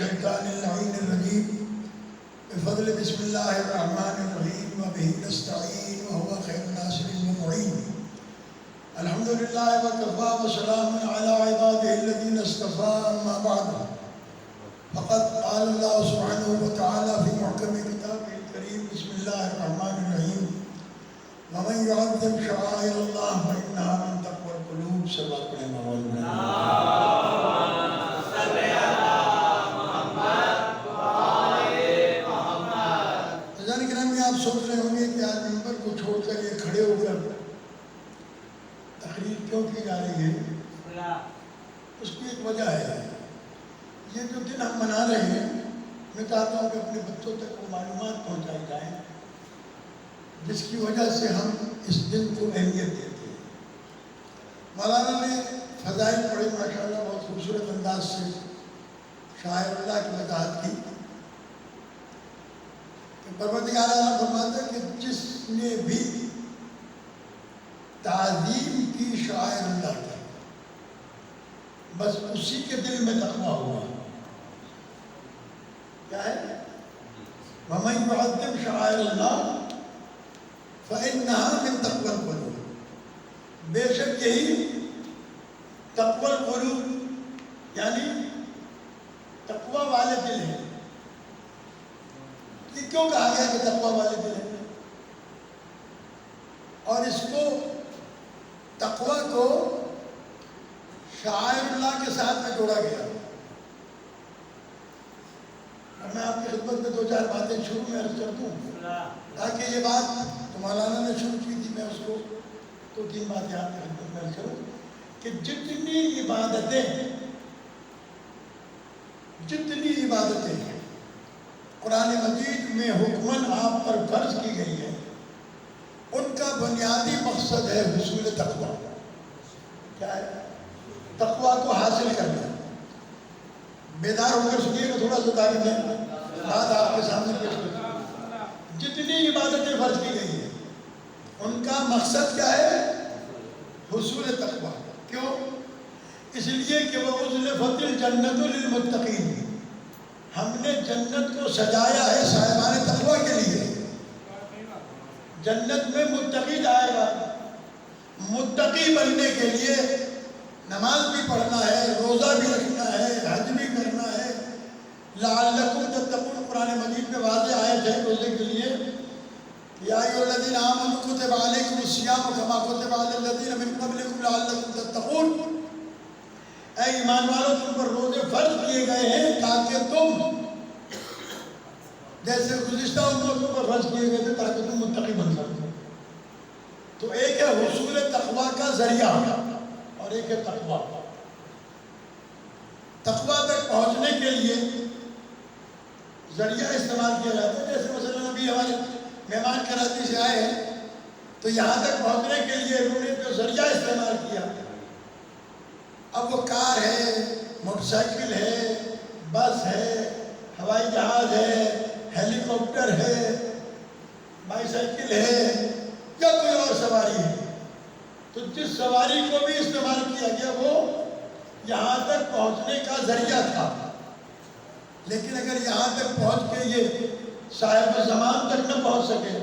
الشیطان اللعین الرجیم بفضل بسم اللہ الرحمن الرحیم وبہ نستعین وهو خیر ناصر ومعین الحمدللہ وکفی وسلام علی عبادہ الذین اصطفی اما بعد فقد قال اللہ سبحانہ وتعالی فی محکم کتابہ الکریم بسم اللہ الرحمن الرحیم ومن يعظم شعائر اللہ فإنها من تقوى القلوب سبق مولانا آپ سوچ رہے ہوں گے کہ آج ممبر کو چھوڑ کر یہ کھڑے ہو کر تقریر کیوں کی جا رہی ہے؟ اس کی ایک وجہ ہے، یہ جو دن ہم منا رہے ہیں میں چاہتا ہوں کہ اپنے بچوں تک وہ معلومات پہنچائی جائیں جس کی وجہ سے ہم اس دن کو اہمیت دیتے ہیں۔ مولانا نے فضائل پڑھے ماشاءاللہ، بہت خوبصورت انداز سے شاعر اللہ کی وضاحت کی۔ پروردگار اعلیٰ فرماتا ہے کہ جس نے بھی تعظیم کی شاعر اللہ کی، بس اسی کے دل میں تقویٰ ہوا۔ کیا ہے؟ وَمَن يُعَظِّمْ شَعَائِرَ اللَّهِ فَإِنَّهَا مِن تَقْوَى الْقُلُوبِ، بے شک یہی تقوی القلوب یعنی تقوی والے دل ہیں۔ یہ کیوں کہا گیا کہ تقوی والے دل ہیں؟ اور اس کو تقوی کو شعائر اللہ کے ساتھ میں جوڑا گیا۔ اور میں آپ کی خدمت میں دو چار باتیں شروع میں عرض کر دوں تاکہ یہ بات تو مولانا نے شروع کی تھی، میں اس کو دو تین باتیں آپ کی خدمت میں عرض کروں کہ جتنی عبادتیں ہیں قرآن مجید میں حکماً آپ پر فرض کی گئی ہے، ان کا بنیادی مقصد ہے حصول تقوی۔ کیا ہے؟ تقوی کو حاصل کرنا۔ بیدار ہو کر سنیے گا تھوڑا سا تاکہ میں بات آپ کے سامنے پیش کروں۔ جتنی عبادتیں فرض کی گئی ہیں ان کا مقصد کیا ہے؟ حصول تقوی۔ کیوں؟ اس لیے کہ وَأُزْلِفَتِ الْجَنَّةُ لِلْمُتَّقِينَ، ہم نے جنت کو سجایا ہے صاحبان تقوی کے لیے۔ جنت میں متقی جائے گا، متقی بننے کے لیے نماز بھی پڑھنا ہے، روزہ بھی رکھنا ہے، حج بھی کرنا ہے۔ لعلکم تتقون، قرآن مجید میں واضح آیت ہے روزے کے لیے، یا ایھا الذین آمنوا کتب علیکم الصیام کما کتب علی الذین من قبلکم لعلکم تتقون، اے ایمان والوں تم پر روزے فرض کیے گئے ہیں تاکہ تم جیسے گزشتہ امتوں پر فرض کیے گئے تھے تاکہ تم متقی بن سکو۔ تو ایک ہے حصول تقوی کا ذریعہ اور ایک ہے تقوی۔ تقوی تک پہنچنے کے لیے ذریعہ استعمال کیا جاتا ہے، جیسے مثلا ابھی ہمارے مہمان کراچی سے آئے ہیں تو یہاں تک پہنچنے کے لیے انہوں نے جو ذریعہ استعمال کیا، اب وہ کار ہے، موٹر سائیکل ہے، بس ہے، ہوائی جہاز ہے، ہیلی کاپٹر ہے، بائی سائیکل ہے یا کوئی اور سواری ہے، تو جس سواری کو بھی استعمال کیا گیا وہ یہاں تک پہنچنے کا ذریعہ تھا۔ لیکن اگر یہاں تک پہنچ کے یہ صاحب زمان تک نہ پہنچ سکے،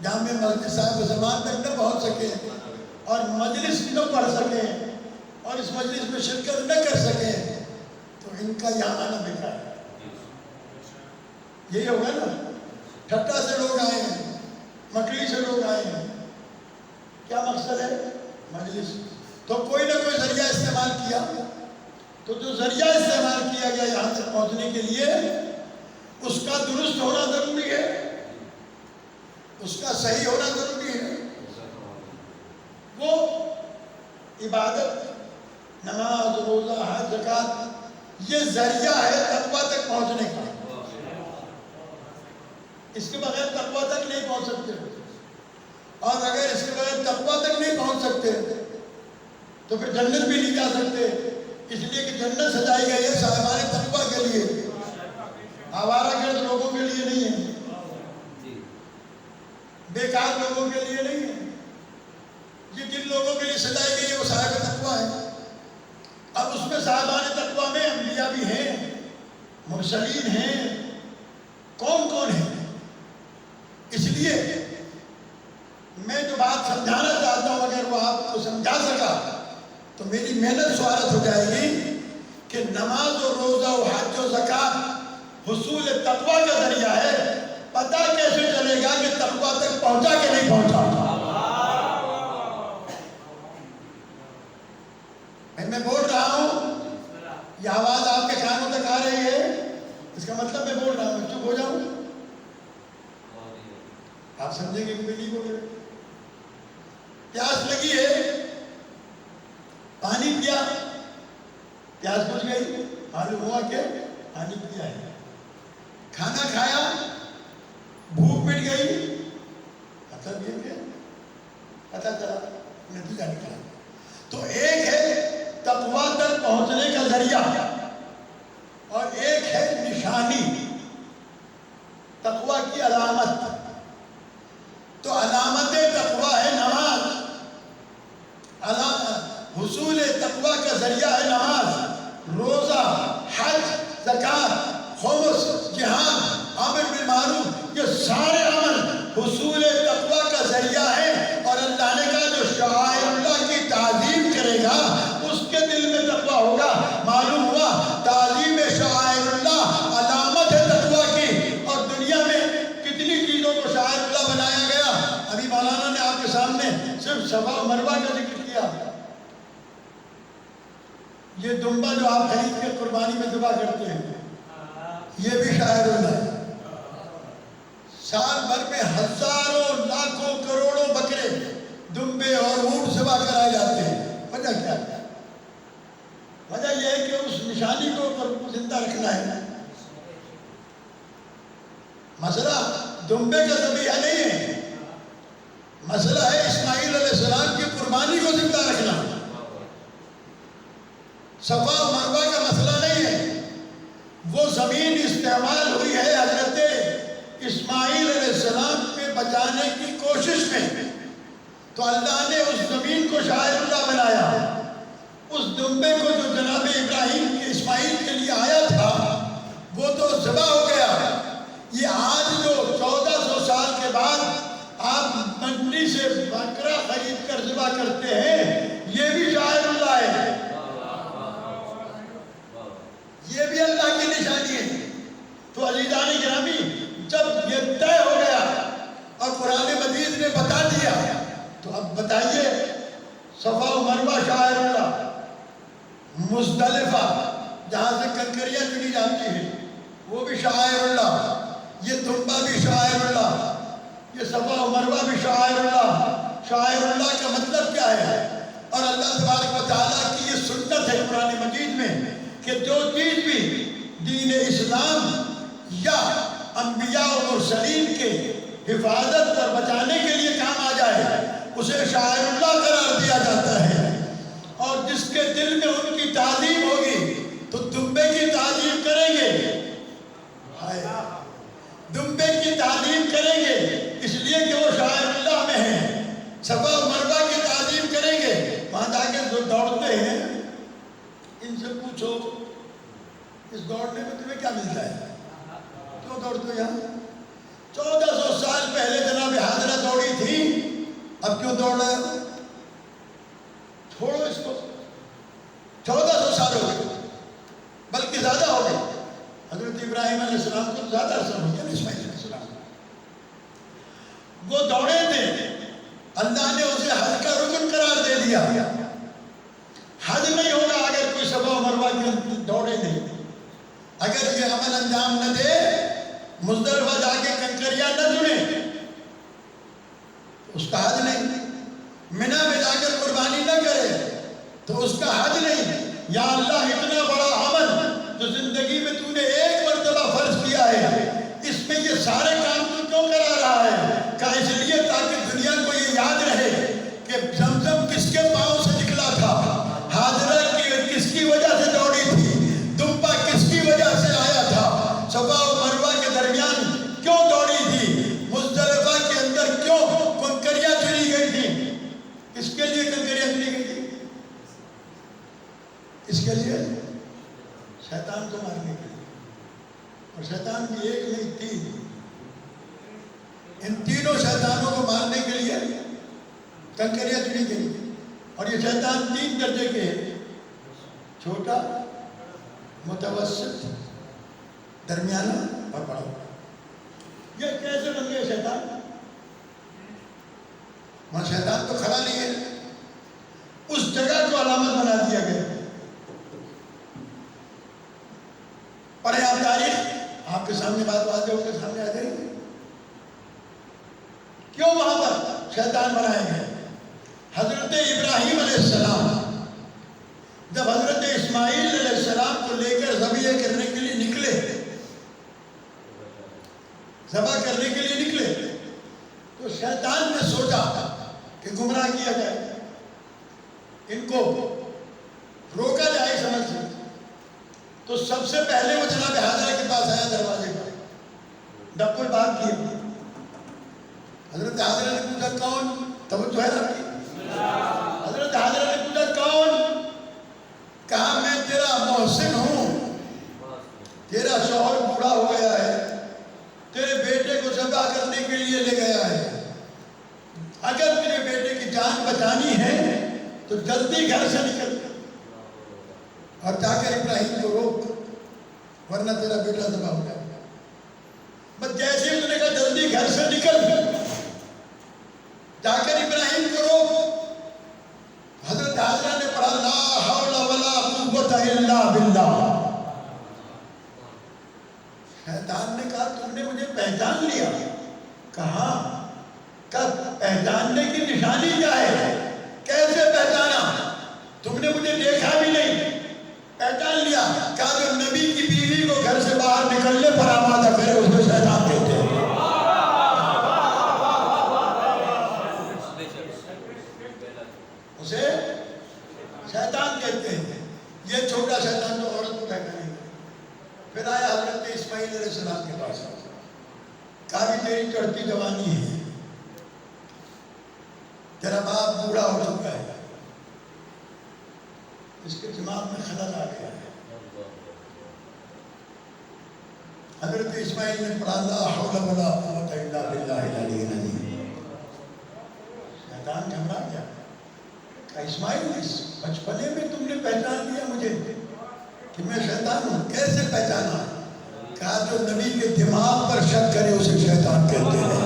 جامع مسجد صاحب زمان تک نہ پہنچ سکے اور مجلس نہ پڑھ سکیں اور اس مجلس میں شرکت نہ کر سکیں تو ان کا یہاں آنا بیکار ہے۔ یہی ہوگا نا، ٹھٹا سے لوگ آئے ہیں، مکلی سے لوگ آئے ہیں، کیا مقصد ہے؟ مجلس۔ تو کوئی نہ کوئی ذریعہ استعمال کیا، تو جو ذریعہ استعمال کیا گیا یہاں تک پہنچنے کے لیے اس کا درست ہونا ضروری ہے، اس کا صحیح ہونا ضروری ہے۔ وہ عبادت، نماز، روزہ، حج، زکوٰۃ، یہ ذریعہ ہے تقویٰ تک پہنچنے کا۔ اس کے بغیر تقویٰ تک نہیں پہنچ سکتے، اور اگر اس کے بغیر تقویٰ تک نہیں پہنچ سکتے تو پھر جنت بھی نہیں جا سکتے، اس لیے کہ جنت سجائی گئی ہے صاحبان تقویٰ کے لیے، آوارہ گرد لوگوں کے لیے نہیں ہے، بیکار لوگوں کے لیے نہیں ہے۔ یہ جن لوگوں کے لیے سجائی گئی ہے وہ صاحب تقویٰ ہے۔ اب اس میں صاحبان تقویٰ میں انبیاء بھی ہیں، مرسلین ہیں، کون کون ہیں. اس لیے میں جو بات سمجھانا چاہتا ہوں اگر وہ آپ کو سمجھا سکا تو میری محنت سوارت ہو جائے گی کہ نماز و روزہ و حج و زکوٰۃ حصول تقویٰ کا ذریعہ ہے. پتہ کیسے چلے گا کہ تقویٰ تک پہنچا کہ نہیں پہنچا؟ میں بول رہا ہوں، یہ آواز آپ کے کانوں تک آ رہی ہے، اس کا مطلب میں بول رہا ہوں. چپ ہو جاؤں آپ سمجھیں گے کہ میں نہیں بول رہا. پیاس لگی ہے، پانی پیا، پیاس بجھ گئی، معلوم ہوا کہ پانی پیا ہے. کھانا کھایا، بھوک مٹ گئی، مطلب یہ کہ پتہ چلا، نتیجہ نکلا. تو ایک ہے تقویٰ تک پہنچنے کا ذریعہ اور ایک ہے نشانی، تقویٰ کی علامت. تو علامت تقویٰ ہے نماز، حصول تقویٰ کا ذریعہ ہے نماز، روزہ، حج، زکوٰۃ، خمس، جہاد، امر بالمعروف. یہ سارے عمل حصول تقویٰ کا ذریعہ ہے. اور اللہ نے کہا جو شعائر اللہ کی تعظیم کرے گا اس کے دل میں تقویٰ ہوگا. معلوم ہوا تعظیم شعائر اللہ علامت ہے تقویٰ کی. اور دنیا میں کتنی چیزوں کو شعائر اللہ بنایا گیا. ابھی مولانا نے آپ کے سامنے صرف صفا و مروہ کا ذکر کیا. یہ دمبا جو آپ خرید کے قربانی میں ذبح کرتے ہیں یہ بھی شاعر اللہ ہے. سال بھر میں ہزاروں لاکھوں کروڑوں بکرے، دمبے اور اونٹ ذبح کرائے جاتے ہیں. وجہ کیا ہے؟ وجہ یہ ہے کہ اس نشانی کو زندہ رکھنا ہے. مسئلہ دمبے کا ذبیحہ نہیں ہے، مسئلہ ہے اسماعیل علیہ السلام کی قربانی کو زندہ رکھنا. صفا و مروہ کا مسئلہ نہیں ہے. وہ زمین استعمال ہوئی ہے حضرت اسماعیل علیہ السلام پہ بچانے کی کوشش میں، تو اللہ نے اس زمین کو شاعر اللہ بنایا. اس دمبے کو جو جناب ابراہیم کے اسماعیل کے لیے آیا تھا وہ تو ذبح ہو گیا. یہ آج جو 1400 سال کے بعد آپ منڈی سے بکرا خرید کر ذبح کرتے ہیں یہ بھی شاعر اللہ ہے، یہ بھی اللہ کی نشانی ہے. تو عزیزان گرامی جب یہ طے ہو گیا اور قرآن مجید نے بتا دیا تو اب بتائیے صفا و مروہ شاعر اللہ، مزدلفہ جہاں سے کنکریاں چنی جاتی ہیں وہ بھی شاعر اللہ، یہ دمبا بھی شاعر اللہ، یہ صفا و مروہ بھی شاعر اللہ. شاعر اللہ کا مطلب کیا ہے؟ اور اللہ تبارک و تعالیٰ کی یہ سنت ہے قرآن مجید میں کہ جو چیز بھی دین اسلام یا انبیاء و مرسلین کے حفاظت اور بچانے کے لیے کام آ جائے اسے شاعر اللہ قرار دیا جاتا ہے. اور جس کے دل میں ان کی تعظیم ہوگی تو دمبے کی تعظیم کریں گے، دمبے کی تعظیم کریں گے اس لیے کہ وہ شاعر اللہ میں ہیں. صفا و مروہ کی تعظیم کریں گے، وہاں جا کے جو دوڑتے ہیں ان سے پوچھو اس دوڑنے میں تمہیں کیا ملتا ہے، کیوں دوڑتے ہو یہاں؟ 1400 سال پہلے جناب حاضرہ دوڑی تھی، اب کیوں دوڑ رہے ہو؟ چھوڑو اس کو. 1400 سال ہو گئے بلکہ زیادہ ہو گئے. حضرت ابراہیم علیہ السلام کو زیادہ عرصہ ہو گیا اسماعیل علیہ السلام. وہ دوڑے تھے، اللہ نے اسے حج کا رکن قرار دے دیا. حج نہیں ہوگا اگر کوئی صفا و مروہ کی دوڑے دے. اگر یہ عمل انجام نہ دے، مزدلفہ جا کے کنکریاں نہ چنے، اس کا حج نہیں. منی میں جا کر قربانی نہ کرے تو اس کا حج نہیں. یا اللہ اتنا بڑا عمل جو زندگی میں تو نے ایک مرتبہ فرض کیا ہے اس میں یہ سارے کام تو کیوں کرا رہا ہے؟ کہ اس لیے تاکہ دنیا کو یہ یاد رہے کہ زمزم کس کے پاؤں سے نکلا تھا، حاضرہ کس کی وجہ سے دوڑی تھی، دمبا کس کی وجہ سے آیا تھا، صفا و مروہ کے درمیان کیوں دوڑی تھی، مزدلفہ کے اندر کیوں کنکریاں چنی گئی تھی. کس کے لیے کنکریاں چنی گئی تھی؟ اس کے لیے شیطان کو مارنے کے لیے. اور شیطان بھی ایک نہیں 3، ان تینوں شیطانوں کو مارنے کے لیے کنکریاں چنی گئی، اور یہ شیطان 3 درجے کے ہیں، چھوٹا، متوسط، درمیانہ اور بڑا۔ یہ کیسے بن گئے شیطان؟ وہاں شیطان تو کھڑا نہیں ہے، اس جگہ کو علامت بنا دیا گیا۔ پڑھیں آپ تاریخ، آپ کے سامنے بات واضح ہو کے سامنے آ جائے گی۔ کیوں وہاں پر شیطان بنائے گئے؟ حضرت ابراہیم علیہ السلام جب حضرت اسماعیل علیہ السلام کو لے کر ذبح کرنے کے لیے نکلے، ذبح کرنے کے لیے نکلے، تو شیطان نے سوچا کہ گمراہ کیا جائے، ان کو روکا جائے سمجھ سے، تو سب سے پہلے وہ جناب حاجرہ کے پاس آیا، دروازے پر ڈپل بات کیا۔ حضرت حاجرہ نے پوچھا کون؟ توجہ ہے آپ کی؟ حضرت حاجرہ نے پوچھا کون؟ کہا میں تیرا محسن ہوں، تیرا شوہر بوڑھا ہو گیا ہے، تیرے بیٹے کو ذبح کرنے کے لیے لے گیا ہے، اگر تیرے بیٹے کی جان بچانی ہے تو جلدی گھر سے نکل اور جا کر ابراہیم کو روک، ورنہ تیرا بیٹا ذبح ہو جائے گا۔ بس جیسے ہی اس نے کہا جلدی گھر سے نکل، جا کر ابراہیم کو روک، حضرت حاجرہ نے پڑھا لا حول ولا قوت الا باللہ۔ شیطان نے کہا تم نے مجھے پہچان لیا؟ کہا پہچاننے کی نشانی کیا ہے؟ کیسے پہچانا؟ تم نے مجھے دیکھا بھی نہیں، پہچان لیا؟ کہا جو نبی کی بیوی کو گھر سے باہر نکلنے پر آمادہ کرے اس کو شیطان کہتے ہیں۔ اسے شیطان کہتے ہیں۔ یہ چھوٹا شیطان تو عورت کو پہچانے گا۔ پھر آیا حضرت اسماعیل علیہ السلام کے پاس، کہا بھی تیری چڑھتی جوانی ہے، تیرا باپ بوڑھا ہو چکا ہے، اس کے دماغ میں خلل آ گیا ہے۔ حضرت اسماعیل نے پڑھا لا حول ولا قوت الا باللہ العلی العظیم۔ شیطان گھبرا گیا، کہا اسماعیل اس بچپنے میں تم نے پہچان لیا مجھے کہ میں شیطان ہوں؟ کیسے پہچانا؟ کہا جو نبی کے دماغ پر شک کرے اسے شیطان کہتے ہیں۔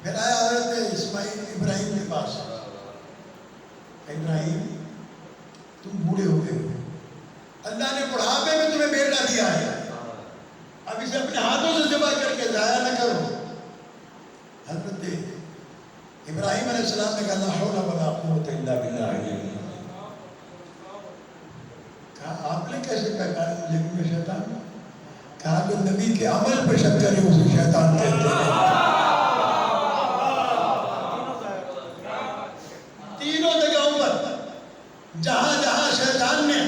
پھر آیا حضرت اسماعیل ابراہیم کے پاس، ابراہیم تم بوڑھے ہو گئے ہو، اللہ نے بڑھاپے میں تمہیں بیٹا دیا ہے، اب اسے اپنے ہاتھوں سے ذبح کر کے ضائع نہ کرو۔ حضرت ابراہیم علیہ السلام نے کہا لا حول ولا قوت الا باللہ۔ کہا آپ نے کیسے پہچانا مجھے کہ میں شیطان ہوں؟ کہا جو نبی کے عمل پہ شک کرے اسے شیطان کہتے ہیں۔ تینوں جگہوں پر جہاں جہاں شیطان نے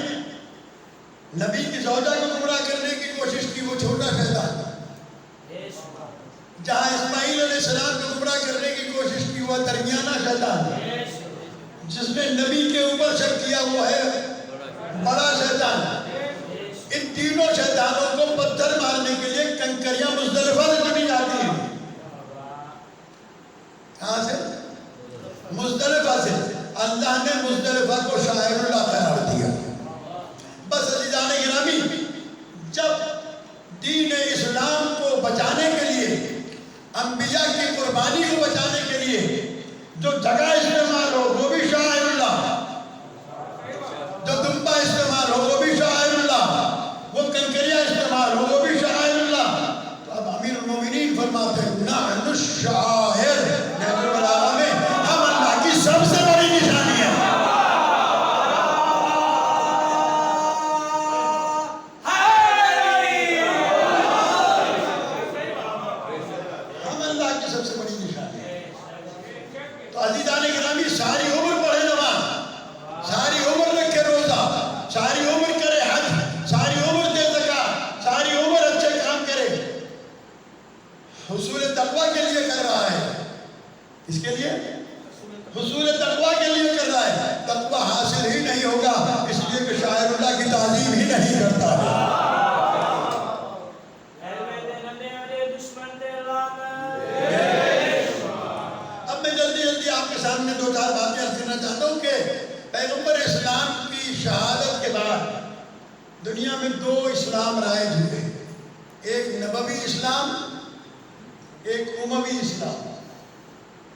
نبی کی زوجہ کو گمراہ کرنے کی کوشش کی وہ چھوٹا شیطان، جہاں اسماعیل علیہ السلام کو گمراہ کرنے کی کوشش کی وہ درمیانہ شیطان، جس نے نبی کے اوپر شک کیا وہ ہے بڑا شیطان۔ ان تینوں شیطانوں کو پتھر مارنے کے لیے کنکریاں مزدلفہ سے چنی جاتی ہیں۔ کہاں سے؟ مزدلفہ سے۔ اللہ نے مزدلفہ کو شاعر اللہ قرار دیا۔ بس عزیزان گرامی، جب دین اسلام کو بچانے کے لیے، انبیاء کی قربانی کو بچانے کے لیے جو جگہ استعمال ہو وہ بھی شاعر اللہ، جو دمبا استعمال ہو وہ بھی شاعر اللہ، وہ کنکریاں استعمال ہو وہ بھی شاعر اللہ۔ تو اب امیر المومنین فرماتے ہیں نحن الشعائر، نحن العالم میں ہم اللہ کی سب سے بڑی نشانی ہے۔ ہم اللہ کی سب سے بڑی نشانی ہے۔ تو عزیزان گرامی، ساری عمر پڑھے نماز، ساری عمر رکھے روزہ، ساری عمر کرے حج، ساری عمر دے زکات، ساری عمر اچھے کام کرے، حصول تقویٰ کے لیے کر رہا ہے۔ اس کے لیے حصول تقویٰ سے کہ شاعر اللہ کی تعظیم ہی نہیں کرتا ہے. اب میں جلدی جلدی آپ کے سامنے دو چار باتیں عرض کرنا چاہتا ہوں کہ پیغمبر اسلام کی شہادت کے بعد دنیا میں دو اسلام رائج ہوئے. ایک نبوی اسلام، ایک اموی اسلام.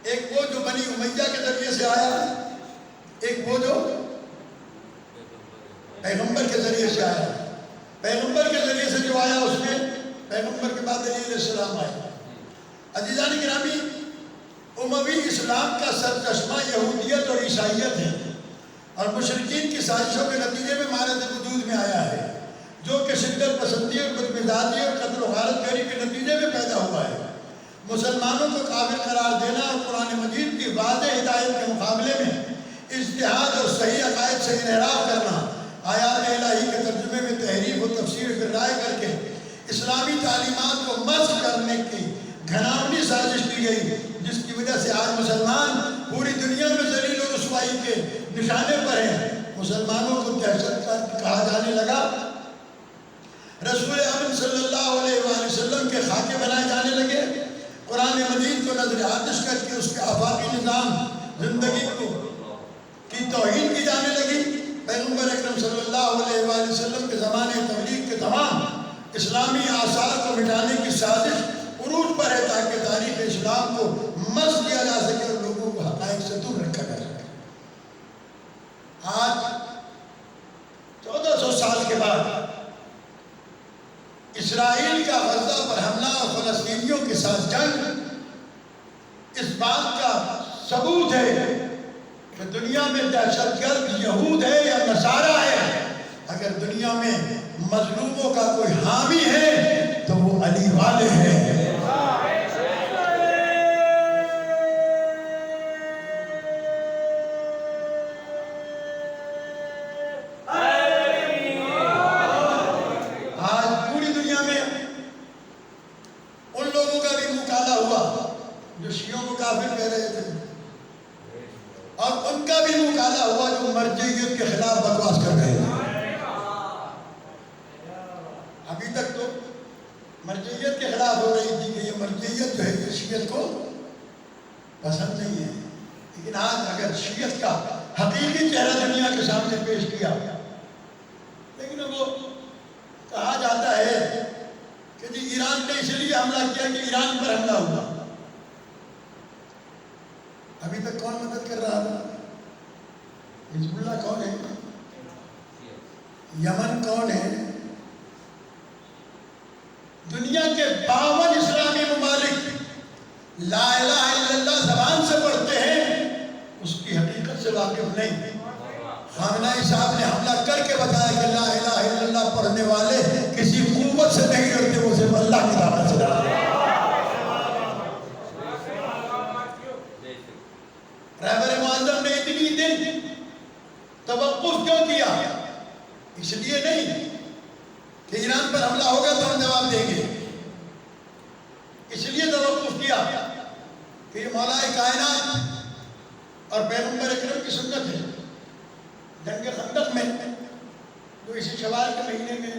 ایک وہ جو بنی امیہ کے ذریعے سے آیا، ایک وہ جو پیغمبر کے ذریعے سے آیا. پیغمبر کے ذریعے سے جو آیا اس میں پیغمبر کے بعد علیہ السلام آیا. عزیزان گرامی، اموی اسلام کا سرچشمہ یہودیت اور عیسائیت ہے، اور مشرکین کی سازشوں کے نتیجے میں مارد وجود میں آیا ہے، جو کہ شدت پسندی اور بدمزاجی اور قتل و غارت گری کے نتیجے میں پیدا ہوا ہے. مسلمانوں کو کافر قرار دینا اور قرآن مجید کی واضح ہدایت کے مقابلے میں اجتہاد اور صحیح عقائد سے انحراف کرنا، آیات الہی کے ترجمے میں تحریف و تفسیر پر رائے کر کے اسلامی تعلیمات کو مسخ کرنے کی گھناؤنی سازش کی گئی، جس کی وجہ سے آج مسلمان پوری دنیا میں ذلیل و رسوائی کے نشانے پر ہیں. مسلمانوں کو دہشت گرد کہا جانے لگا، رسول امن صلی اللہ علیہ وآلہ وسلم کے خاکے بنائے جانے لگے، قرآن مجید کو نظر آتش کر کے اس کے آفاقی نظام زندگی کی توہین کی جانے لگی. پیغمبر اکرم صلی اللہ علیہ وآلہ وسلم کے زمانے تبلیغ کے تمام اسلامی آثار کو مٹانے کی سازش عروج پر ہے، تاکہ تاریخ اسلام کو مسخ کیا جا سکے اور لوگوں کو حقائق سے دور رکھا جا سکے. آج 1400 سال کے بعد اسرائیل کا غزہ پر حملہ اور فلسطینیوں کے ساتھ جنگ اس بات کا ثبوت ہے کہ دنیا میں دہشت گرد یہود ہے یا نصارہ ہے. اگر دنیا میں مظلوموں کا کوئی حامی ہے تو وہ علی والے ہیں. جو شیعوں کو کافر کہہ رہے تھے، اور ان کا بھی منہ کالا ہوا جو مرجعیت کے خلاف بکواس کر رہے تھے. ابھی تک تو مرجعیت کے خلاف ہو رہی تھی کہ یہ مرجعیت جو ہے یہ شیعت کو پسند نہیں ہے، لیکن آج اگر شیعت کا حقیقی چہرہ دنیا کے سامنے پیش کیا، لیکن وہ کہا جاتا ہے کہ جی ایران نے اس لیے حملہ کیا کہ ایران پر حملہ ہوا. ابھی تک کون مدد کر رہا تھا؟ حزب اللہ کون ہے؟ یمن کون ہے؟ دنیا کے 52 اسلامی ممالک لا الہ الا اللہ زبان سے پڑھتے ہیں، اس کی حقیقت سے واقف نہیں. خامنہ ای صاحب نے حملہ کر کے بتایا کہ لا الہ الا اللہ پڑھنے والے کسی قوت سے نہیں ڈرتے، وہ صرف اللہ کی دعوت سے ڈرتے ہیں. رہبر معظم نے اتنی دن توقف کیوں کیا؟ اس لیے نہیں کہ ایران پر حملہ ہوگا تو ہم جواب دیں گے، اس لیے توقف کیا کہ یہ مولا کائنات اور پیغمبر اکرم کی سنت ہے. جنگ خندق میں جو اسی شوال کے مہینے میں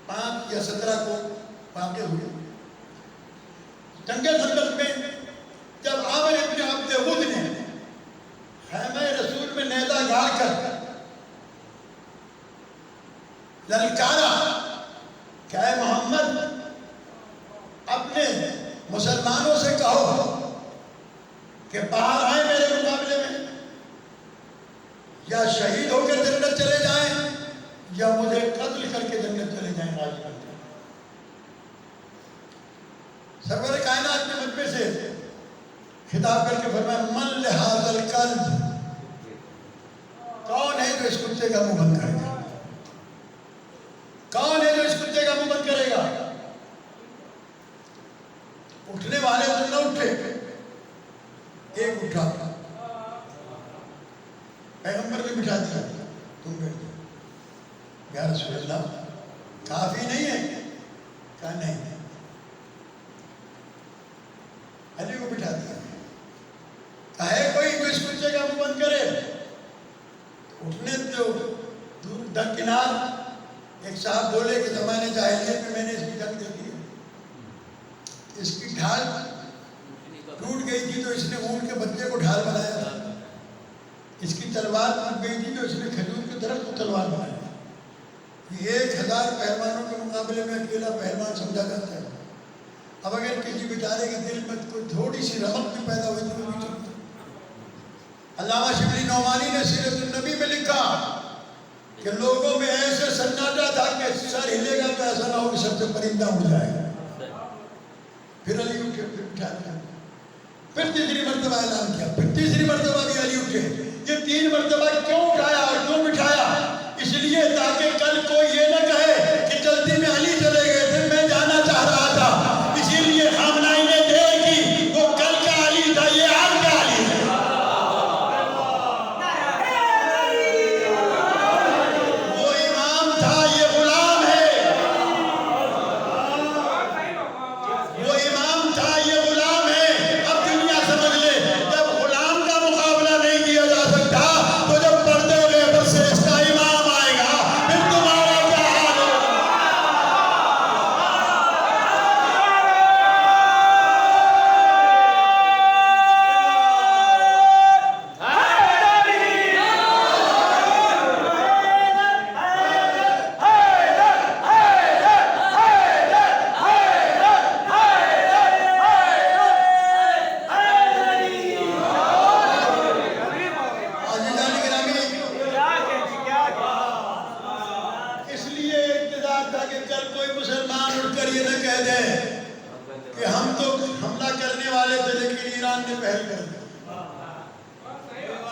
5 یا 17 کو واقع ہوئے، جنگ خندق میں جب عامر ابن عبد ود نے خیمہ رسول میں نیزہ گاڑ کر للکارا کہ اے محمد اپنے مسلمانوں سے کہو کہ باہر آئیں میرے مقابلے میں، یا شہید ہو کر جنت چلے جائیں یا مجھے قتل کر کے جنت چلے جائیں. راضی کر دیں. سرور کائنات نے مجھ سے خطاب کر کے فرمایا من لہذا الکلب، کون ہے جو اس کتے کا منہ بند کرے گا؟ کون ہے جو اس کتے کا منہ بند کرے گا؟ اٹھنے والے تو نہ اٹھے، ایک اٹھا، پیغمبر نے بٹھا دیا، تم بیٹھ جاؤ. یا رسول اللہ کافی نہیں ہے؟ کہا نہیں. علی کو بٹھا دیا. ہے کوئی جو اس کتے کا منہ بند کرے؟ اٹھنے تو دور درکنار ایک صاحب بولے کہ زمانے جاہلیت میں نے اس کی جنگ دیکھی ہے، اس کی ڈھال ٹوٹ گئی تھی تو اس نے اونٹ کے بچے کو ڈھال بنایا تھا، اس کی تلوار ٹوٹ گئی تھی تو اس نے کھجور کے درخت کو تلوار بنایا۔ 1000 پہلوانوں کے مقابلے میں اکیلا پہلوان سمجھا جاتا ہے۔ اب اگر کسی بیچارے کے دل میں کوئی تھوڑی سی رغبت بھی پیدا ہوئی تو وہ بھی چلتا۔ علامہ شبلی نعمانی نے سیرت النبی میں لکھا کہ لوگوں میں ایسے سناٹا تھا کہ سر ہلے گا تو ایسا نہ ہو کہ سب سے پرندہ اڑ جائے گا۔ پھر علی اٹھے، پھر اٹھا دیا، پھر تیسری مرتبہ اعلان کیا، پھر تیسری مرتبہ بھی علی اٹھے۔ یہ 3 مرتبہ کیوں اٹھایا اور کیوں بٹھایا؟ اس لیے تاکہ کل کوئی یہ نہ کہے کہ جلدی میں علی چلے گئے تھے، میں جانا چاہ رہا تھا۔ اسی لیے خامنہ نے دیر کی، وہ کل کا علی تھا، یہ آج کا علی ہے۔ وہ امام تھا، یہ غلام ہے۔ وہ امام تھا، یہ غلام ہے۔ اب دنیا سمجھ لے، جب غلام کا مقابلہ نہیں کیا جا سکتا تو جب پردے غیبت سے اس کا امام آئے گا پھر تمہارا کیا حال ہوگا؟ عزیزان گرامی، اس لیے انتظار تھا کہ کل کوئی مسلمان اٹھ کر یہ نہ کہہ دے کہ ہم تو حملہ کرنے والے تھے لیکن ایران نے پہل کر دی،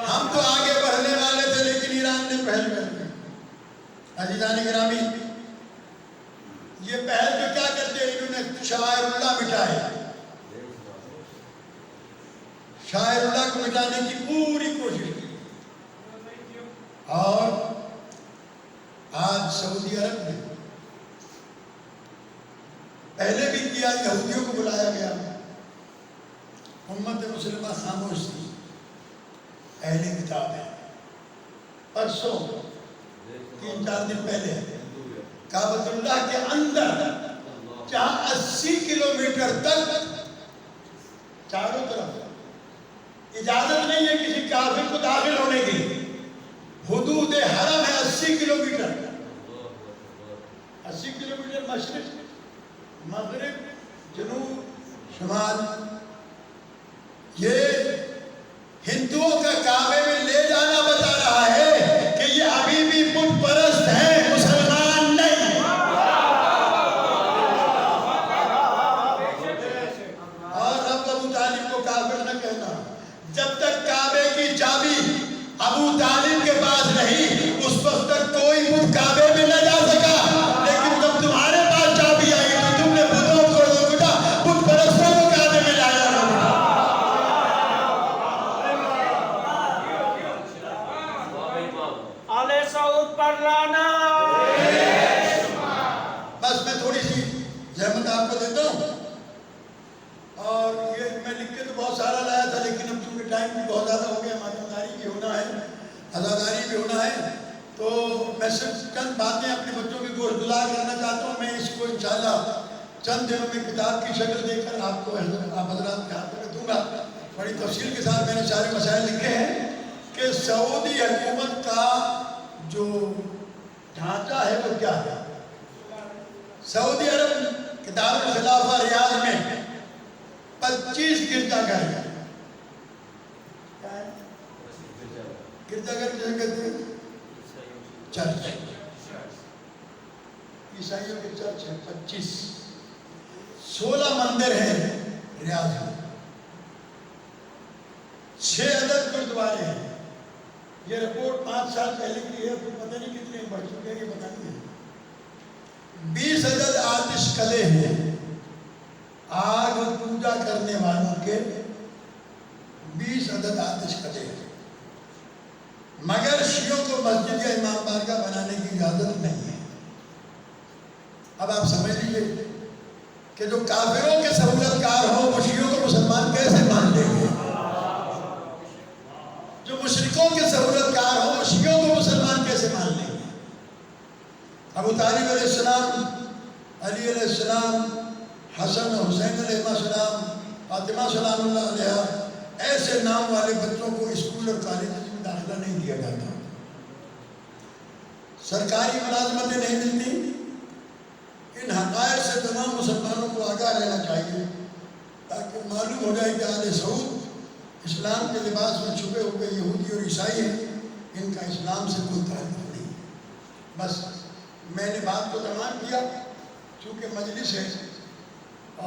ہم تو آگے بڑھنے والے تھے لیکن ایران نے پہل کر دی۔ عزیزان گرامی، یہ پہل جو کیا کرتے ہیں، انہوں نے شاعر اللہ مٹائے، شاعر اللہ کو مٹانے کی پوری کوشش کی۔ اور آج سعودی عرب میں پہلے بھی کیا، یہودیوں کو بلایا گیا، امت مسلمہ خاموش تھی، اہل کتاب ہے۔ پرسوں 3-4 دن پہلے کعبۃ اللہ کے اندر جہاں 80 کلومیٹر تک چاروں طرف اجازت نہیں ہے کسی کافر کو داخل ہونے کی، حدود حرم ہے 80 کلومیٹر، 80 کلومیٹر مشرق مغرب جنوب شمال۔ یہ ہندوؤں کا کعبے میں لے جانا بتا رہا ہے کہ یہ ابھی بھی بت پرست ہیں، مسلمان نہیں۔ اور اب ابو طالب کو کافر نہ کہنا، جب تک کعبے کی چابی ابو طالب کے پاس رہی اس وقت تک کوئی بت کعبے میں نہ جا سکا، لیکن جب تمہارے پاس چابی آئی تو تم نے بتوں کو بیٹا بت پرستوں کو کعبے میں لایا نہ بیٹا۔ آل سعود پر لانا۔ بس میں تھوڑی سی زحمت آپ کو دیتا ہوں، اور یہ میں لکھ کے تو بہت سارا لایا تھا لیکن اب چونکہ ٹائم بھی بہت زیادہ ہو گیا، ماجنداری بھی ہونا ہے، عزاداری بھی ہونا ہے، تو میں صرف چند باتیں اپنے بچوں کی گزار کرنا چاہتا ہوں۔ میں اس کو انشاءاللہ چند دنوں میں کتاب کی شکل دے کر آپ کو آپ حضرات کے ہاتھ میں دوں گا۔ بڑی تفصیل کے ساتھ میں نے سارے مسائل لکھے ہیں کہ سعودی حکومت کا جو ڈھانچہ ہے وہ کیا ہے۔ سعودی عرب کے دارالخلافہ ریاض میں 25 گرجا گھر ہیں۔ گرجا گھر جسے کہتے ہیں چرچ، عیسائیوں کے چرچ ہیں 25۔ 16 مندر ہیں ریاض میں، 6 عدد گردوارے ہیں۔ یہ رپورٹ 5 سال پہلے کی ہے، پھر پتہ نہیں کتنے بڑھ چکے ہیں، یہ پتہ نہیں ہے۔ 20 عدد آتش کلے ہیں، آگ پوجا کرنے والوں کے 20 عدد آتش کلے ہیں، مگر شیعوں کو مسجد یا امام بارگاہ بنانے کی اجازت نہیں ہے۔ اب آپ سمجھ لیجئے کہ جو کافروں کے سہولت کار ہوں وہ شیعوں کو مسلمان کیسے مان لیں گے، جو مشرکوں کے سہولت کار ہوں وہ شیعوں کو مسلمان کیسے مان لیں گے۔ ابو طالب علیہ السلام، علی علیہ السلام، حسن حسین علیہ السلام، فاطمہ سلام اللہ علیہ، ایسے نام والے بچوں کو اسکول اور کالج میں داخلہ نہیں دیا جاتا، سرکاری ملازمتیں نہیں ملتی۔ ان حقائق سے تمام مسلمانوں کو آگاہ رہنا چاہیے تاکہ معلوم ہو جائے کہ آل سعود اسلام کے لباس میں چھپے ہوئے یہودی اور عیسائی ہیں، ان کا اسلام سے کوئی تعلق نہیں۔ بس میں نے بات کو تمام کیا، چونکہ مجلس ہے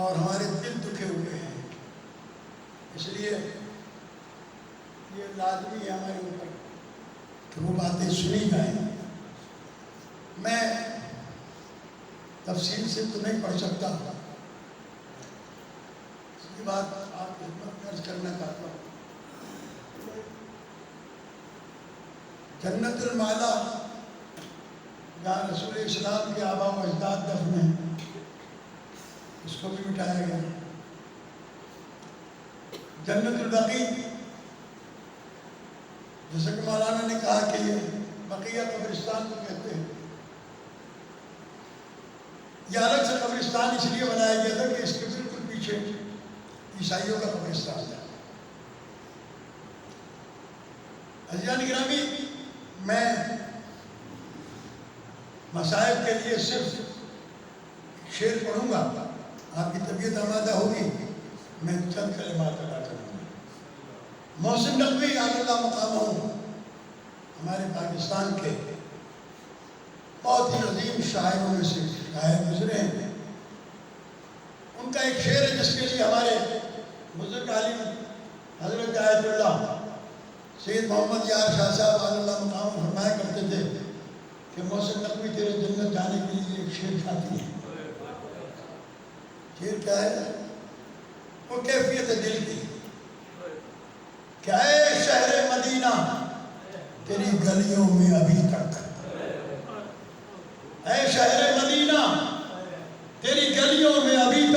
اور ہمارے دل دکھے ہوئے ہیں، اس لیے یہ لازمی ہے ہمارے اوپر کہ وہ باتیں سنی جائیں۔ میں تفصیل سے تو نہیں پڑھ سکتا، یہ بات آپ کی خدمت میں عرض کرنا چاہتا ہوں۔ جنت المالا جہاں رسول اسلام کے آباء و اجداد دفن ہیں، اس کو بھی مٹایا گیا۔ جنت البقیع، جیسا کہ مولانا نے کہا کہ یہ بقیہ قبرستان کو کہتے ہیں، یہ الگ سے قبرستان اس لیے بنایا گیا تھا کہ اس کے بالکل پیچھے عیسائیوں کا قبرستان تھا۔ عزیزان گرامی، میں مصائب کے لیے صرف شعر پڑھوں گا، آپ کی طبیعت آمادہ ہوگی، میں چند کلمات ادا کروں گا۔ محسن نقوی علی اللہ مقامہ ہمارے پاکستان کے بہت ہی عظیم شاعروں میں سے شاعر گزرے ہیں۔ ان کا ایک شعر ہے جس کے لیے ہمارے بزرگ عالم حضرت آیت اللہ سید محمد یار شاہ صاحب علی اللہ مقام فرمایا کرتے تھے کہ محسن نقوی تیرے جنت جانے کے لیے ایک شعر کھاتی ہے۔ شعر کیا ہے؟ وہ کیفیت دل کی کہ اے شہر مدینہ تیری گلیوں میں ابھی تک